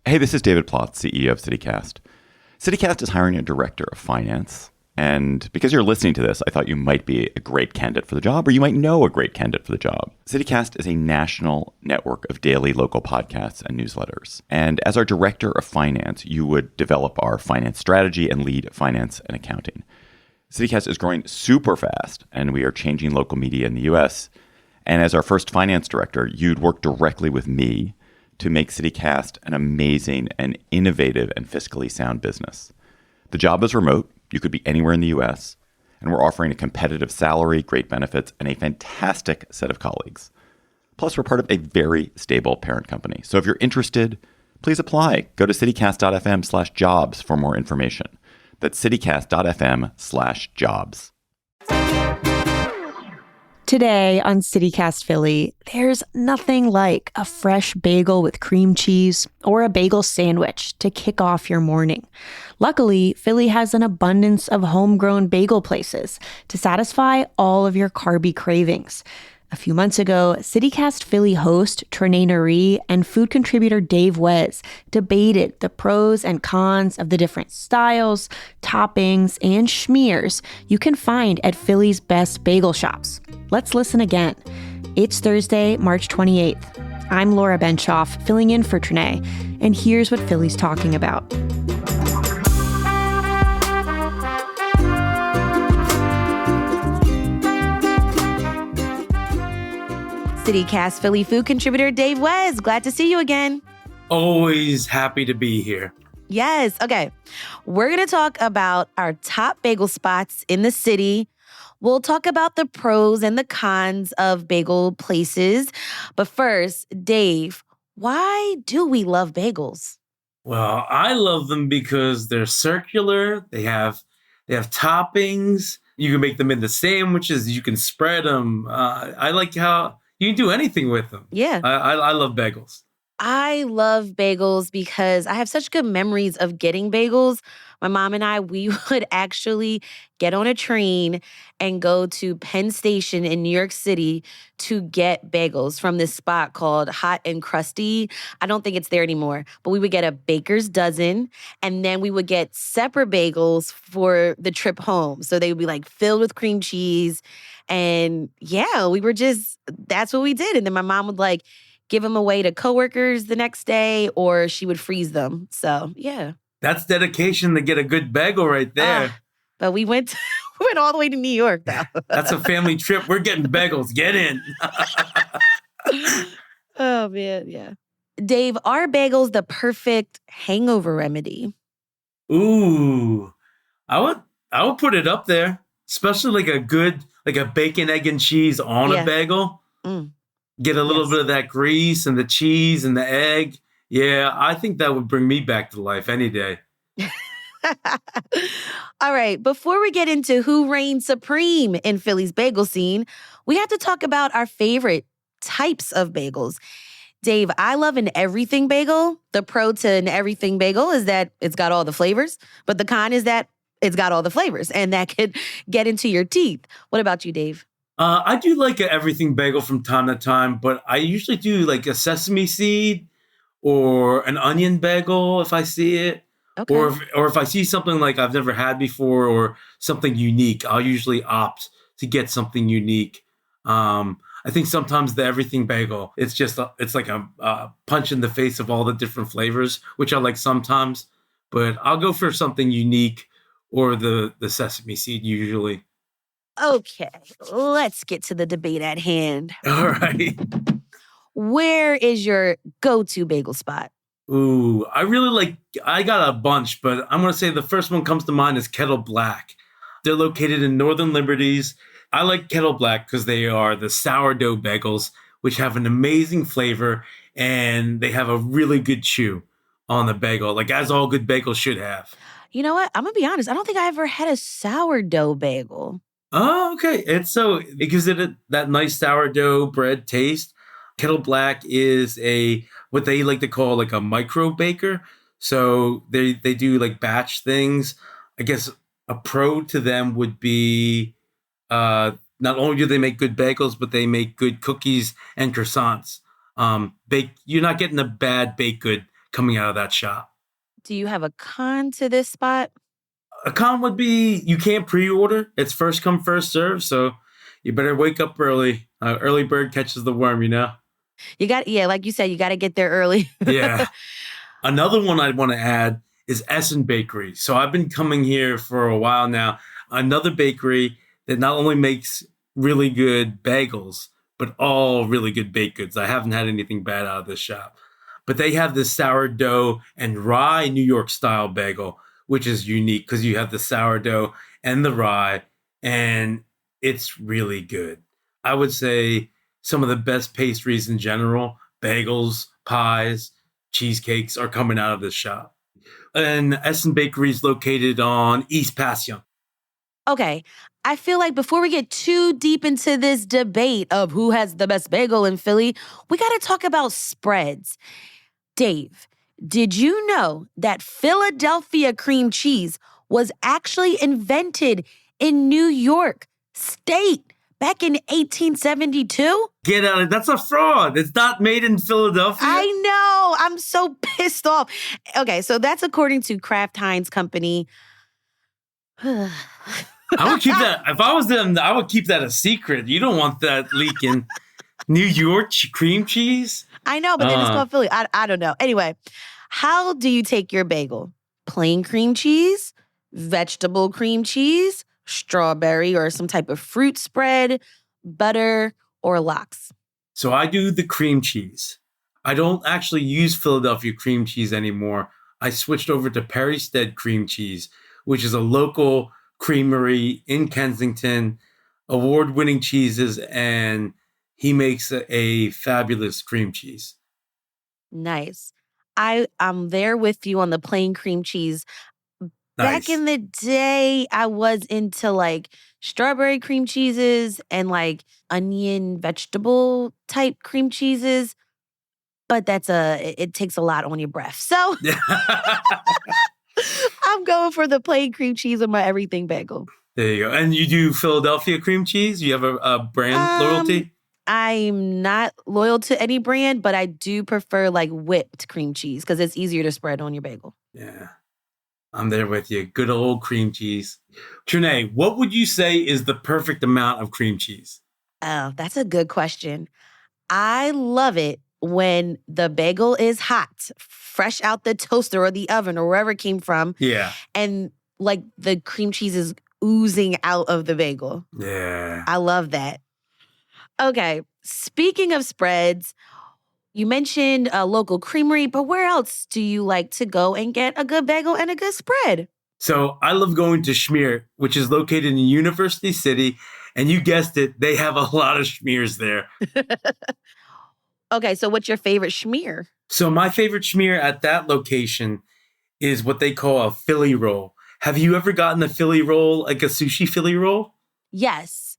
Hey, this is David Plotz, CEO of CityCast. CityCast is hiring a director of finance. And because you're listening to this, I thought you might be a great candidate for the job, or you might know a great candidate for the job. CityCast is a national network of daily local podcasts and newsletters. And as our director of finance, you would develop our finance strategy and lead finance and accounting. CityCast is growing super fast, and we are changing local media in the US. And as our first finance director, you'd work directly with me to make CityCast an amazing and innovative and fiscally sound business. The job is remote. You could be anywhere in the US, and we're offering a competitive salary, great benefits, and a fantastic set of colleagues. Plus, we're part of a very stable parent company. So if you're interested, please apply. Go to citycast.fm/jobs for more information. That's citycast.fm/jobs. Today on CityCast Philly, there's nothing like a fresh bagel with cream cheese or a bagel sandwich to kick off your morning. Luckily, Philly has an abundance of homegrown bagel places to satisfy all of your carby cravings. A few months ago, CityCast Philly host Trenae Nuri and food contributor Dave Wes debated the pros and cons of the different styles, toppings, and schmears you can find at Philly's best bagel shops. Let's listen again. It's Thursday, March 28th. I'm Laura Benshoff, filling in for Trenae, and here's what Philly's talking about. CityCast Philly food contributor Dave Wes. Glad to see you again. Always happy to be here. Yes. Okay. We're going to talk about our top bagel spots in the city. We'll talk about the pros and the cons of bagel places. But first, Dave, why do we love bagels? Well, I love them because they're circular. They have toppings. You can make them into sandwiches. You can spread them. I like how you can do anything with them. Yeah. I love bagels. I love bagels because I have such good memories of getting bagels. My mom and I, we would actually get on a train and go to Penn Station in New York City to get bagels from this spot called Hot and Crusty. I don't think it's there anymore, but we would get a baker's dozen, and then we would get separate bagels for the trip home. So they would be like filled with cream cheese. And yeah, that's what we did. And then my mom would like give them away to coworkers the next day, or she would freeze them. So yeah. That's dedication to get a good bagel right there. But we went all the way to New York, though. That's a family trip. We're getting bagels. Get in. Oh, man, yeah. Dave, are bagels the perfect hangover remedy? Ooh, I would put it up there, especially like a bacon, egg, and cheese on a bagel. Mm. Get a little bit of that grease and the cheese and the egg. Yeah, I think that would bring me back to life any day. All right, before we get into who reigns supreme in Philly's bagel scene, we have to talk about our favorite types of bagels. Dave, I love an everything bagel. The pro to an everything bagel is that it's got all the flavors, but the con is that it's got all the flavors, and that could get into your teeth. What about you, Dave? I do like an everything bagel from time to time, but I usually do like a sesame seed or an onion bagel if I see it. Okay. Or if I see something like I've never had before or something unique, I'll usually opt to get something unique. I think sometimes the everything bagel, it's like a punch in the face of all the different flavors, which I like sometimes. But I'll go for something unique or the sesame seed usually. Okay, let's get to the debate at hand. All right. Where is your go-to bagel spot? Ooh, I got a bunch, but I'm going to say the first one comes to mind is Kettle Black. They're located in Northern Liberties. I like Kettle Black because they are the sourdough bagels, which have an amazing flavor, and they have a really good chew on the bagel, like as all good bagels should have. You know what? I'm going to be honest. I don't think I ever had a sourdough bagel. Oh, okay. It gives it that nice sourdough bread taste. Kettle Black is what they like to call like a micro baker. So they do like batch things. I guess a pro to them would be not only do they make good bagels, but they make good cookies and croissants. You're not getting a bad baked good coming out of that shop. Do you have a con to this spot? A con would be you can't pre-order. It's first come, first serve. So you better wake up early. Early bird catches the worm, you know? Yeah, like you said, you got to get there early. Yeah. Another one I'd want to add is Essen Bakery. So I've been coming here for a while now. Another bakery that not only makes really good bagels, but all really good baked goods. I haven't had anything bad out of this shop. But they have this sourdough and rye New York style bagel, which is unique because you have the sourdough and the rye, and it's really good. I would say some of the best pastries in general, bagels, pies, cheesecakes are coming out of this shop. And Essen Bakery is located on East Passyunk. Okay. I feel like before we get too deep into this debate of who has the best bagel in Philly, we got to talk about spreads. Dave, did you know that Philadelphia cream cheese was actually invented in New York State back in 1872? Get out of it. That's a fraud. It's not made in Philadelphia. I know. I'm so pissed off. Okay, so that's according to Kraft Heinz Company. I would keep that. If I was them, I would keep that a secret. You don't want that leaking. New York cream cheese? I know, but then it's called Philly. I don't know. Anyway, how do you take your bagel? Plain cream cheese, vegetable cream cheese, strawberry or some type of fruit spread, butter, or lox? So I do the cream cheese. I don't actually use Philadelphia cream cheese anymore. I switched over to Perrystead cream cheese, which is a local creamery in Kensington, award-winning cheeses, and he makes a fabulous cream cheese. Nice. I'm there with you on the plain cream cheese. Back Nice. in the day, I was into like strawberry cream cheeses and like onion vegetable type cream cheeses, but it takes a lot on your breath. So I'm going for the plain cream cheese on my everything bagel. There you go. And you do Philadelphia cream cheese? You have a brand loyalty? I'm not loyal to any brand, but I do prefer like whipped cream cheese because it's easier to spread on your bagel. Yeah. I'm there with you. Good old cream cheese. Trinae, what would you say is the perfect amount of cream cheese? Oh, that's a good question. I love it when the bagel is hot, fresh out the toaster or the oven or wherever it came from. Yeah. And like the cream cheese is oozing out of the bagel. Yeah. I love that. Okay, speaking of spreads, you mentioned a local creamery, but where else do you like to go and get a good bagel and a good spread? So I love going to Schmear, which is located in University City. And you guessed it, they have a lot of Schmears there. Okay, so what's your favorite schmear? So my favorite Schmear at that location is what they call a Philly roll. Have you ever gotten a Philly roll, like a sushi Philly roll? Yes.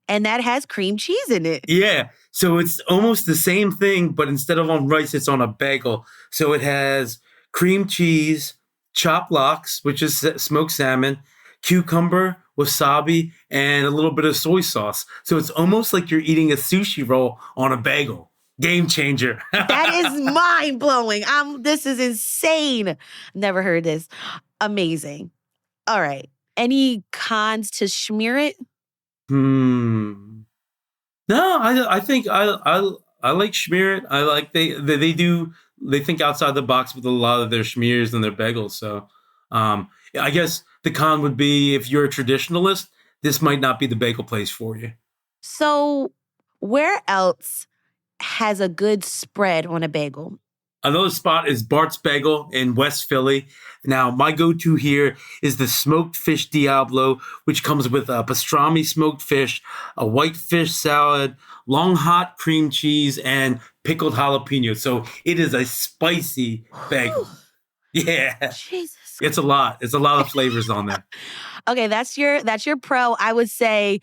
And that has cream cheese in it. Yeah. So it's almost the same thing, but instead of on rice, it's on a bagel. So it has cream cheese, chopped lox, which is smoked salmon, cucumber, wasabi, and a little bit of soy sauce. So it's almost like you're eating a sushi roll on a bagel. Game changer. That is mind blowing. This is insane. Never heard this. Amazing. All right. Any cons to schmear it? No, I think I like Schmear it. I like they think outside the box with a lot of their schmears and their bagels. So I guess the con would be if you're a traditionalist, this might not be the bagel place for you. So where else has a good spread on a bagel? Another spot is Bart's Bagel in West Philly. Now, my go-to here is the smoked fish Diablo, which comes with a pastrami smoked fish, a white fish salad, long hot cream cheese, and pickled jalapeno. So it is a spicy bagel. Yeah. Jesus. It's a lot. It's a lot of flavors on there. Okay, that's your pro. I would say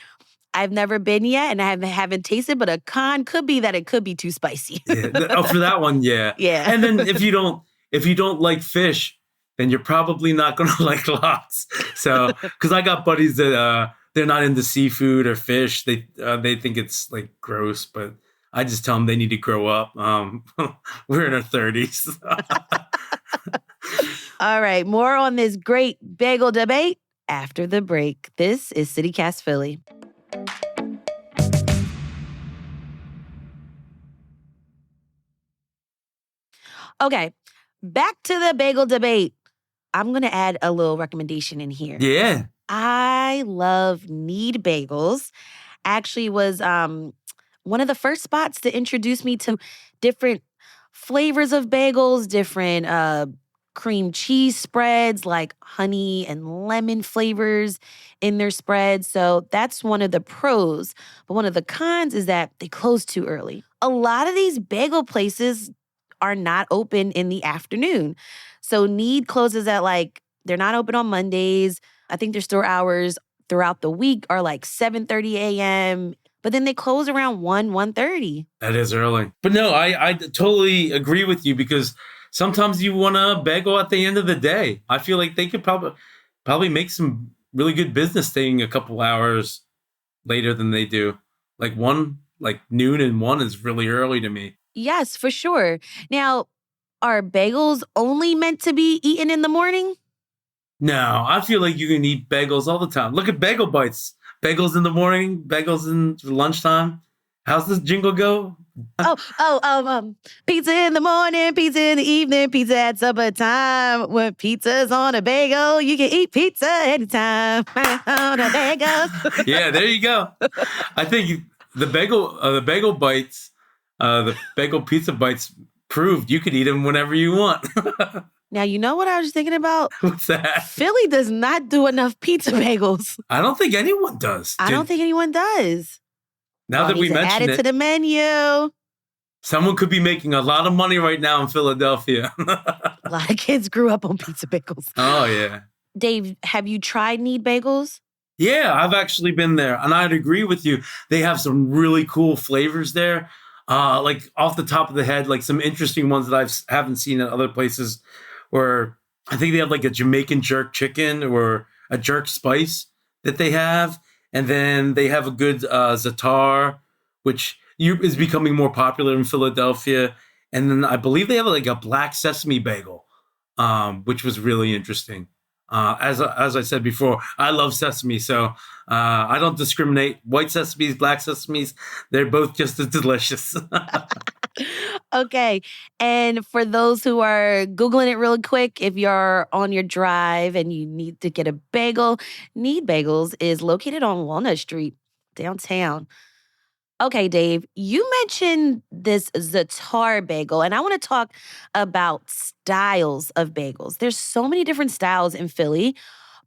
I've never been yet and I haven't tasted, but a con could be that it could be too spicy. Yeah. For that one, yeah. Yeah. And then if you don't like fish, then you're probably not going to like lox. So, because I got buddies that they're not into seafood or fish. They think it's like gross, but I just tell them they need to grow up. We're in our 30s. All right, more on this great bagel debate after the break. This is CityCast Philly. Okay, back to the bagel debate. I'm going to add a little recommendation in here. Yeah. I love Need Bagels. Actually was one of the first spots to introduce me to different flavors of bagels, different cream cheese spreads like honey and lemon flavors in their spreads. So that's one of the pros. But one of the cons is that they close too early. A lot of these bagel places are not open in the afternoon. So Need closes at they're not open on Mondays. I think their store hours throughout the week are like 7:30 a.m., but then they close around 1:30. That is early. But no, I totally agree with you because sometimes you want a bagel at the end of the day. I feel like they could probably make some really good business staying a couple hours later than they do. Like noon and 1 is really early to me. Yes, for sure. Now, are bagels only meant to be eaten in the morning? No, I feel like you can eat bagels all the time. Look at Bagel Bites. Bagels in the morning, bagels in lunchtime. How's this jingle go? Pizza in the morning, pizza in the evening, pizza at supper time. When pizza's on a bagel, you can eat pizza anytime on a bagel. Yeah, there you go. I think the bagel bites, the bagel pizza bites proved you could eat them whenever you want. Now, you know what I was thinking about? What's that? Philly does not do enough pizza bagels. I don't think anyone does. I don't think anyone does. Now that we mentioned add it to the menu. Someone could be making a lot of money right now in Philadelphia. A lot of kids grew up on pizza bagels. Oh, yeah. Dave, have you tried Need Bagels? Yeah, I've actually been there, and I'd agree with you. They have some really cool flavors there. Like off the top of the head, like some interesting ones that I haven't seen at other places where I think they have like a Jamaican jerk chicken or a jerk spice that they have. And then they have a good za'atar, which is becoming more popular in Philadelphia. And then I believe they have like a black sesame bagel, which was really interesting. As I said before, I love sesame, so I don't discriminate. White sesames, black sesames, they're both just as delicious. Okay. And for those who are Googling it really quick, if you're on your drive and you need to get a bagel, Need Bagels is located on Walnut Street, downtown. Okay, Dave, you mentioned this za'atar bagel, and I want to talk about styles of bagels. There's so many different styles in Philly,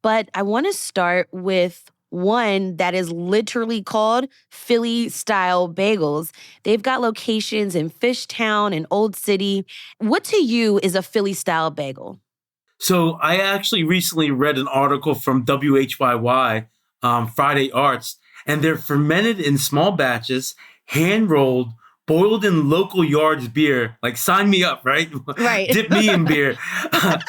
but I want to start with one that is literally called Philly style bagels. They've got locations in Fishtown and Old City. What to you is a Philly style bagel? So I actually recently read an article from WHYY, Friday Arts, and they're fermented in small batches, hand rolled, boiled in local yards beer. Like, sign me up, right? Right. Dip me in beer.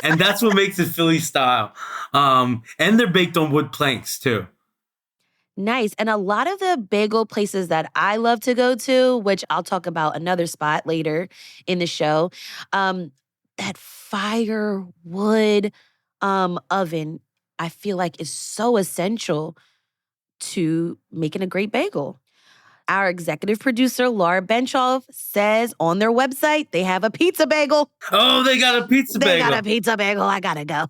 And that's what makes it Philly style. And they're baked on wood planks, too. Nice. And a lot of the bagel places that I love to go to, which I'll talk about another spot later in the show, that firewood oven, I feel like is so essential to making a great bagel. Our executive producer, Laura Benchoff, says on their website they have a pizza bagel. Oh, they got a pizza bagel. They got a pizza bagel. I gotta go.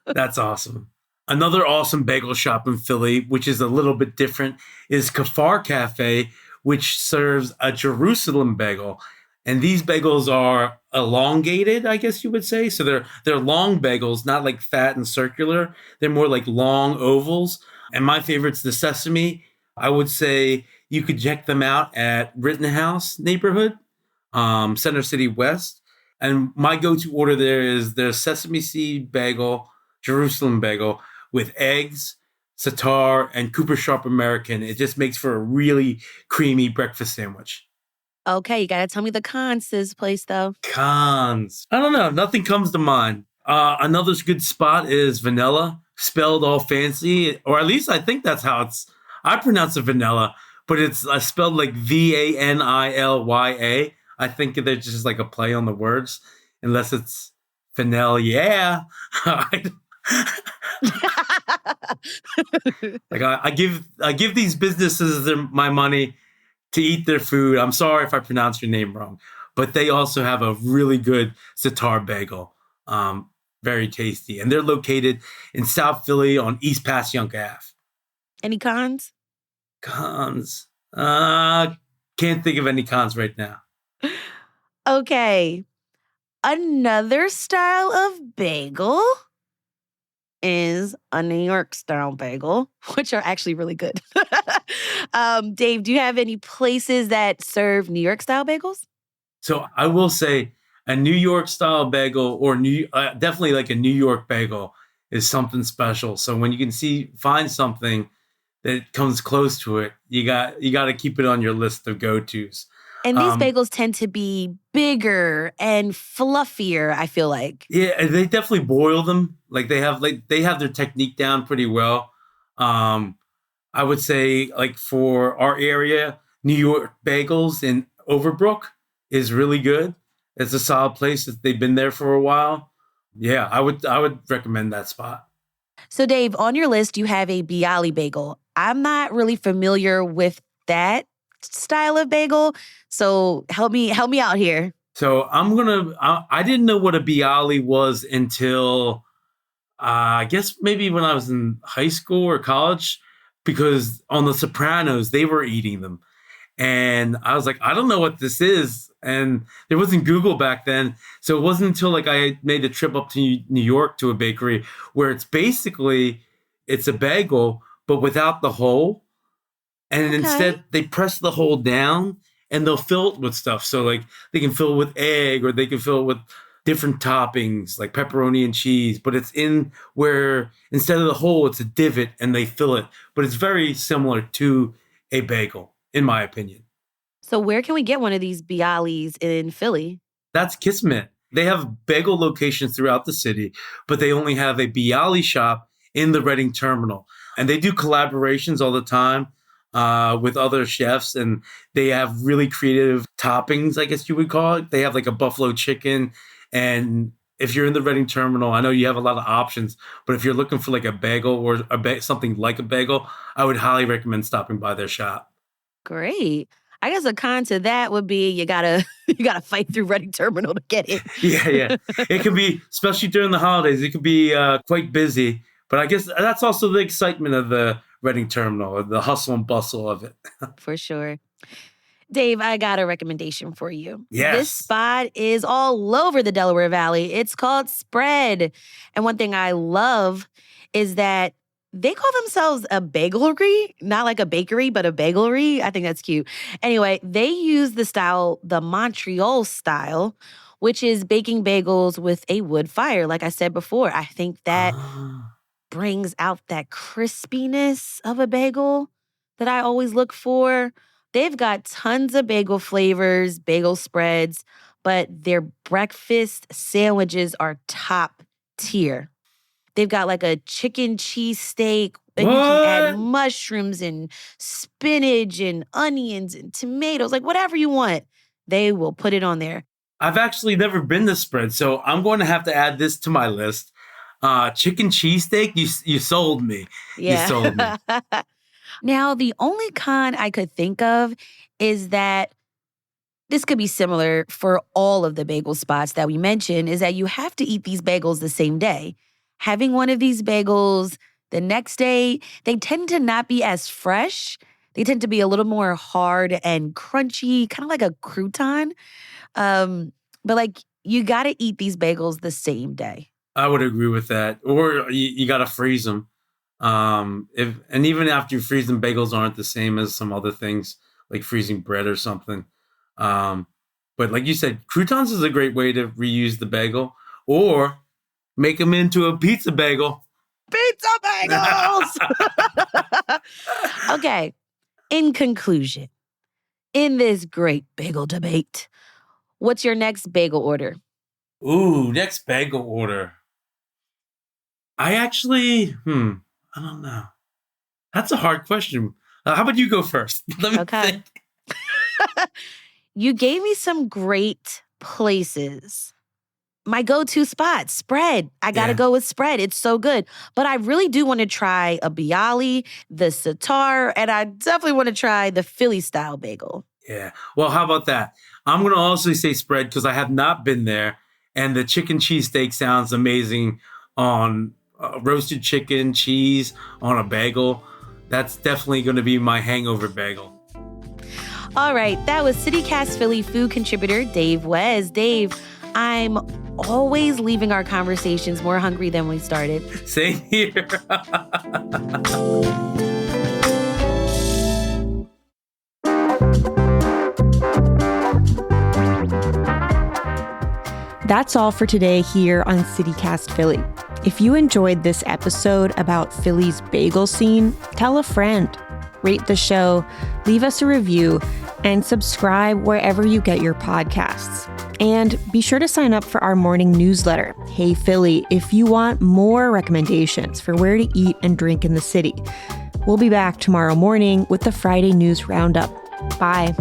That's awesome. Another awesome bagel shop in Philly, which is a little bit different, is Kafar Cafe, which serves a Jerusalem bagel. And these bagels are elongated, I guess you would say. So they're long bagels, not like fat and circular. They're more like long ovals. And my favorite's the sesame. I would say you could check them out at Rittenhouse neighborhood, Center City West. And my go-to order there is their sesame seed bagel, Jerusalem bagel, with eggs, za'atar, and Cooper Sharp American. It just makes for a really creamy breakfast sandwich. Okay, you gotta tell me the cons to this place, though. Cons. I don't know. Nothing comes to mind. Another good spot is Vanilla, spelled all fancy, or at least I think that's how I pronounce it vanilla, but it's spelled like VANILYA. I think they're just like a play on the words, unless it's Fennel, yeah. Like I give these businesses my money to eat their food. I'm sorry if I pronounce your name wrong, but they also have a really good sitar bagel. Um, Very tasty, and they're located in South Philly on East Passyunk Ave. Any cons? Cons? Can't think of any cons right now. Okay. Another style of bagel is a New York style bagel, which are actually really good. Dave, do you have any places that serve New York style bagels? So I will say a New York style bagel, or definitely like a New York bagel, is something special. So when you can find something that comes close to it, you got to keep it on your list of go tos. And these bagels tend to be bigger and fluffier, I feel like. Yeah, they definitely boil them. They have their technique down pretty well. I would say, like, for our area, New York Bagels in Overbrook is really good. It's a solid place that they've been there for a while. Yeah, I would recommend that spot. So, Dave, on your list, you have a Bialy bagel. I'm not really familiar with that style of bagel. So help me out here. So I didn't know what a Bialy was until I guess maybe when I was in high school or college, because on The Sopranos they were eating them. And I was like, I don't know what this is. And there wasn't Google back then. So it wasn't until like I made a trip up to New York to a bakery where it's a bagel, but without the hole. And Okay. instead they press the hole down and they'll fill it with stuff. So like they can fill it with egg, or they can fill it with different toppings like pepperoni and cheese, but it's in where instead of the hole, it's a divot and they fill it. But it's very similar to a bagel, in my opinion. So, where can we get one of these Bialys in Philly? That's Kismet. They have bagel locations throughout the city, but they only have a Bialy shop in the Reading terminal. And they do collaborations all the time with other chefs, and they have really creative toppings, I guess you would call it. They have like a buffalo chicken. And if you're in the Reading terminal, I know you have a lot of options, but if you're looking for like a bagel or something like a bagel, I would highly recommend stopping by their shop. Great. I guess a con to that would be you gotta you gotta fight through Reading Terminal to get it. Yeah, yeah. It can be, especially during the holidays, it could be quite busy. But I guess that's also the excitement of the Reading terminal, or the hustle and bustle of it. For sure. Dave, I got a recommendation for you. This Yes. spot is all over the Delaware Valley. It's called Spread. And one thing I love is that they call themselves a bagelry, not like a bakery, but a bagelry. I think that's cute. Anyway, they use the Montreal style, which is baking bagels with a wood fire. Like I said before, I think that Ah. brings out that crispiness of a bagel that I always look for. They've got tons of bagel flavors, bagel spreads, but their breakfast sandwiches are top tier. They've got like a chicken cheese steak, and you can add What? mushrooms and spinach and onions and tomatoes, like whatever you want. They will put it on there. I've actually never been to Spread, so I'm going to have to add this to my list. Chicken cheesesteak, you sold me. You Yeah. sold me. Now, the only con I could think of is that this could be similar for all of the bagel spots that we mentioned, is that you have to eat these bagels the same day. Having one of these bagels the next day, they tend to not be as fresh. They tend to be a little more hard and crunchy, kind of like a crouton. Um, but like you got to eat these bagels the same day. I would agree with that. Or you got to freeze them. If and even after you freeze them, bagels aren't the same as some other things like freezing bread or something. Um, but like you said, croutons is a great way to reuse the bagel, or make them into a pizza bagel. Pizza bagels! Okay, in conclusion, in this great bagel debate, what's your next bagel order? Ooh, next bagel order. I actually, I don't know. That's a hard question. How about you go first? Let me Okay. think. You gave me some great places. my go-to spot, spread. I got to go with spread. It's so good. But I really do want to try a Bialy, the Sitar, and I definitely want to try the Philly-style bagel. Yeah. Well, how about that? I'm going to also say spread because I have not been there. And the chicken cheesesteak sounds amazing on roasted chicken, cheese, on a bagel. That's definitely going to be my hangover bagel. All right. That was CityCast Philly food contributor Dave Wes. Dave, I'm always leaving our conversations more hungry than we started. Same here. That's all for today here on CityCast Philly. If you enjoyed this episode about Philly's bagel scene, tell a friend, rate the show, leave us a review, and subscribe wherever you get your podcasts. And be sure to sign up for our morning newsletter, Hey Philly, if you want more recommendations for where to eat and drink in the city. We'll be back tomorrow morning with the Friday News Roundup. Bye.